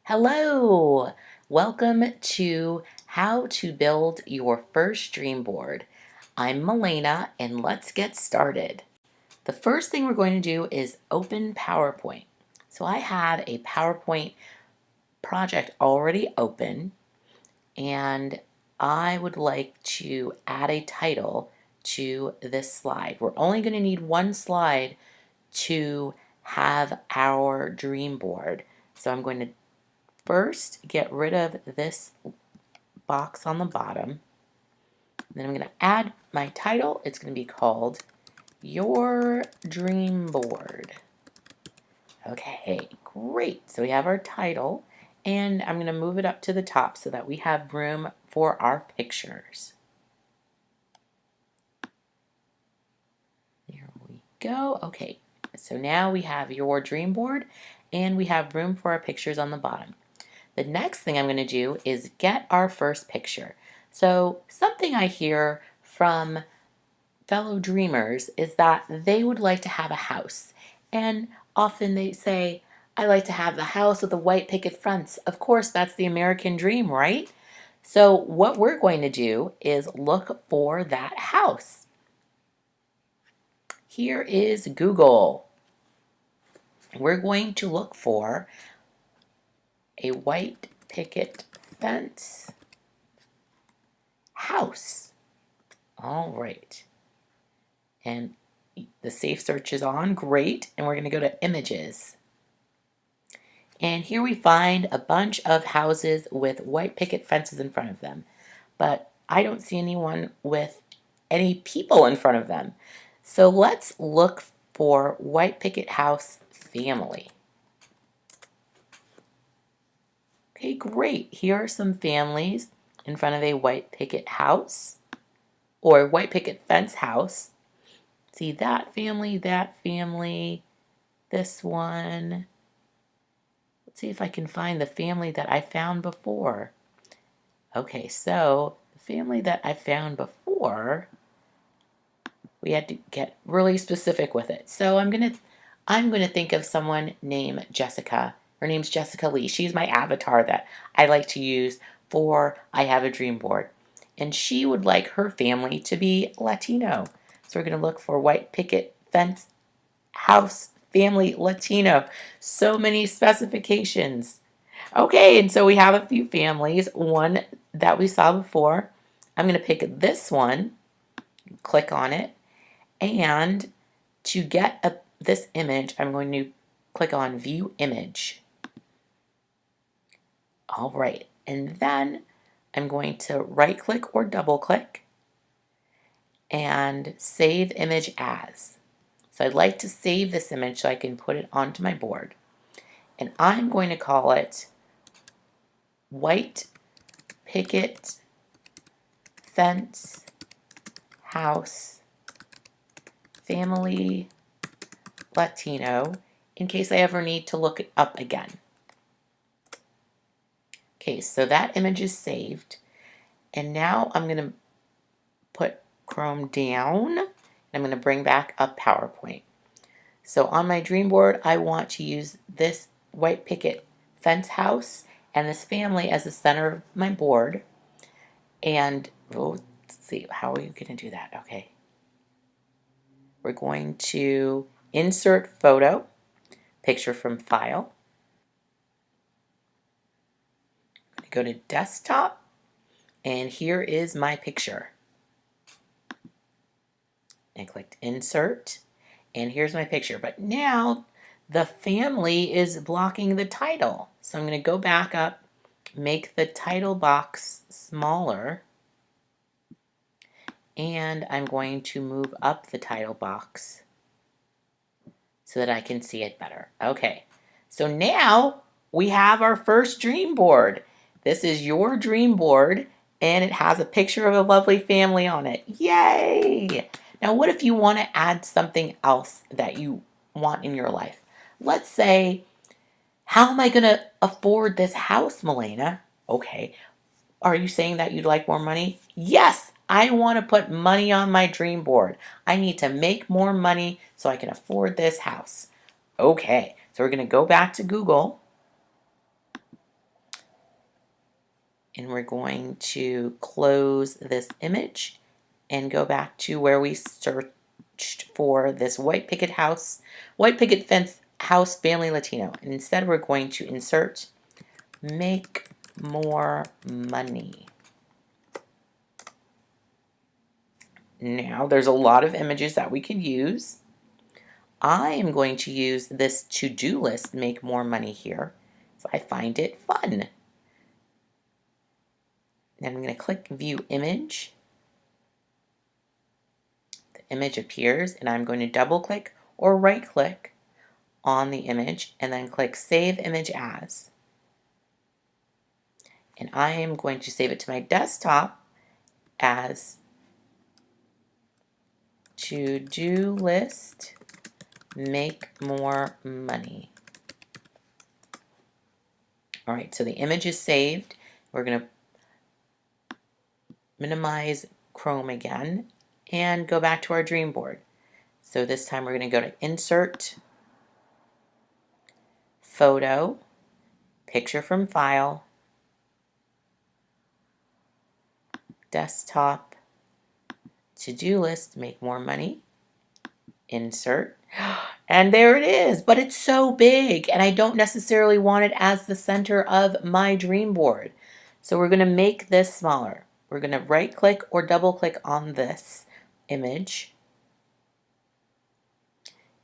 Hello! Welcome to How to Build Your First Dream Board. I'm Milena and let's get started. The first thing we're going to do is open PowerPoint. So I have a PowerPoint project already open and I would like to add a title to this slide. We're only going to need one slide to have our dream board. So I'm going to first get rid of this box on the bottom. Then I'm going to add my title. It's going to be called Your Dream Board. Okay, great. So we have our title, and I'm going to move it up to the top so that we have room for our pictures. There we go. Okay, so now we have Your Dream Board, and we have room for our pictures on the bottom. The next thing I'm going to do is get our first picture. So something I hear from fellow dreamers is that they would like to have a house. And often they say, I like to have the house with the white picket fence. Of course, that's the American dream, right? So what we're going to do is look for that house. Here is Google. We're going to look for a white picket fence house. All right. And the safe search is on. Great. And we're going to go to images. And here we find a bunch of houses with white picket fences in front of them. But I don't see anyone with any people in front of them. So let's look for white picket house family. Okay, great. Here are some families in front of a white picket house or white picket fence house. See that family, this one. Let's see if I can find the family that I found before. Okay, so the family that I found before, we had to get really specific with it. So I'm gonna think of someone named Jessica. Her name's Jessica Lee. She's my avatar that I like to use for I Have a Dream Board. And she would like her family to be Latino. So we're gonna look for white picket fence house family Latino. So many specifications. Okay, and so we have a few families. One that we saw before. I'm going to pick this one, click on it, and to get this image, I'm going to click on View Image. All right, and then I'm going to right-click or double-click and Save Image As. So I'd like to save this image so I can put it onto my board. And I'm going to call it White Picket Fence House Family Latino in case I ever need to look it up again. Okay, so that image is saved. And now I'm going to put Chrome down. And I'm going to bring back up PowerPoint. So on my dream board, I want to use this white picket fence house and this family as the center of my board. And let's see, how are you going to do that? Okay. We're going to insert photo, picture from file. I'm going to go to desktop, and here is my picture. And clicked insert, and here's my picture. But now the family is blocking the title. So I'm going to go back up, make the title box smaller, and I'm going to move up the title box so that I can see it better. Okay, so now we have our first dream board. This is your dream board, and it has a picture of a lovely family on it. Yay! Now, what if you want to add something else that you want in your life? Let's say, how am I going to afford this house, Milena? Okay, are you saying that you'd like more money? Yes, I want to put money on my dream board. I need to make more money so I can afford this house. Okay, so we're going to go back to Google. And we're going to close this image and go back to where we searched for this white picket fence house family Latino. And instead we're going to insert make more money. Now there's a lot of images that we could use. I am going to use this to-do list, make more money here. So I find it fun. Then I'm going to click view image. The image appears and I'm going to double click or right click on the image and then click save image as. And I am going to save it to my desktop as to-do list, make more money. All right, so the image is saved. We're going to minimize Chrome again and go back to our dream board. So this time we're going to go to insert, photo, picture from file, desktop, to-do list, make more money, insert, and there it is. But it's so big and I don't necessarily want it as the center of my dream board. So we're going to make this smaller. We're going to right click or double click on this image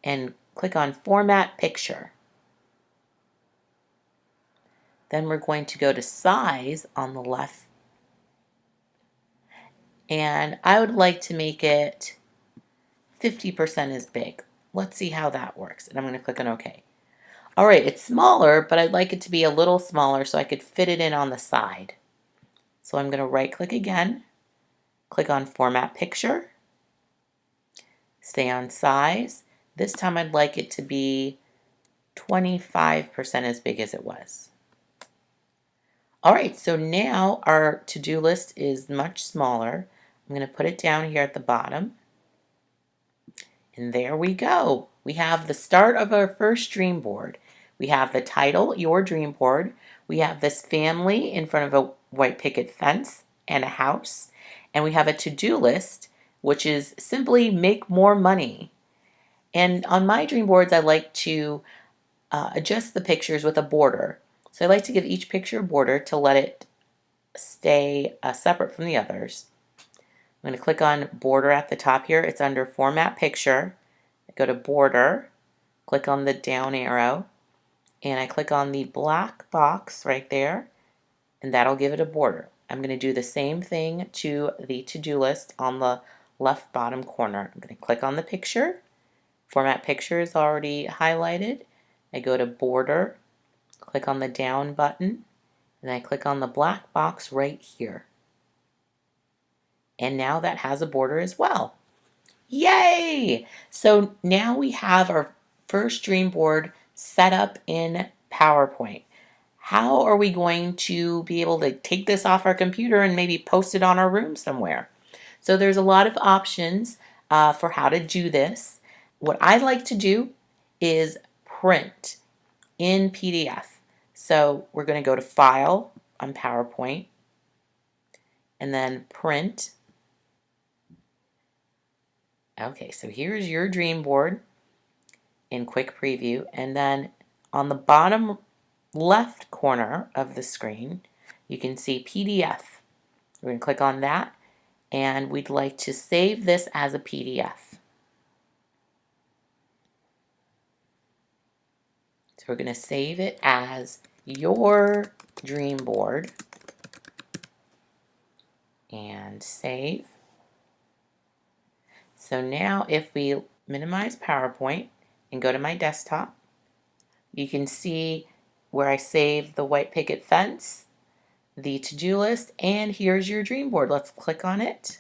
and click on format picture. Then we're going to go to size on the left. And I would like to make it 50% as big. Let's see how that works. And I'm going to click on OK. All right, it's smaller, but I'd like it to be a little smaller so I could fit it in on the side. So I'm going to right click again, click on format picture, stay on size. This time I'd like it to be 25% as big as it was. All right, so now our to-do list is much smaller. I'm going to put it down here at the bottom. And there we go. We have the start of our first dream board. We have the title, Your Dream Board. We have this family in front of a white picket fence and a house. And we have a to-do list, which is simply make more money. And on my dream boards, I like to adjust the pictures with a border. So I like to give each picture a border to let it stay separate from the others. I'm going to click on border at the top here. It's under format picture. I go to border, click on the down arrow, and I click on the black box right there, and that'll give it a border. I'm going to do the same thing to the to-do list on the left bottom corner. I'm going to click on the picture. Format picture is already highlighted. I go to border, click on the down button, and I click on the black box right here. And now that has a border as well. Yay! So now we have our first dream board set up in PowerPoint. How are we going to be able to take this off our computer and maybe post it on our room somewhere? So there's a lot of options for how to do this. What I like to do is print in PDF. So we're going to go to File on PowerPoint and then Print. Okay, so here's your dream board in quick preview, and then on the bottom left corner of the screen you can see PDF. We're going to click on that, and we'd like to save this as a PDF. So we're going to save it as your dream board and save. So now if we minimize PowerPoint and go to my desktop, you can see where I saved the white picket fence, the to-do list, and here's your dream board. Let's click on it.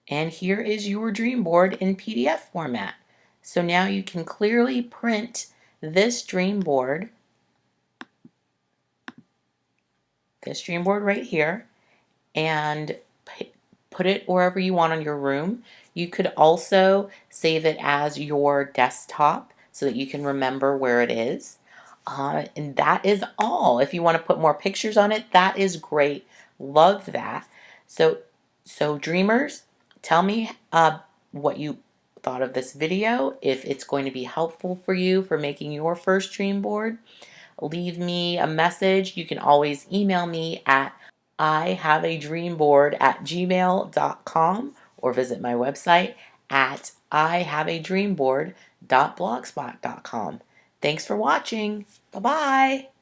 And here is your dream board in PDF format. So now you can clearly print this dream board right here, and put it wherever you want on your room. You could also save it as your desktop so that you can remember where it is. And that is all. If you want to put more pictures on it, that is great. Love that. So, so dreamers, tell me what you thought of this video. If it's going to be helpful for you for making your first dream board, leave me a message. You can always email me at ihaveadreamboard@gmail.com or visit my website at ihaveadreamboard.blogspot.com. Thanks for watching. Bye-bye.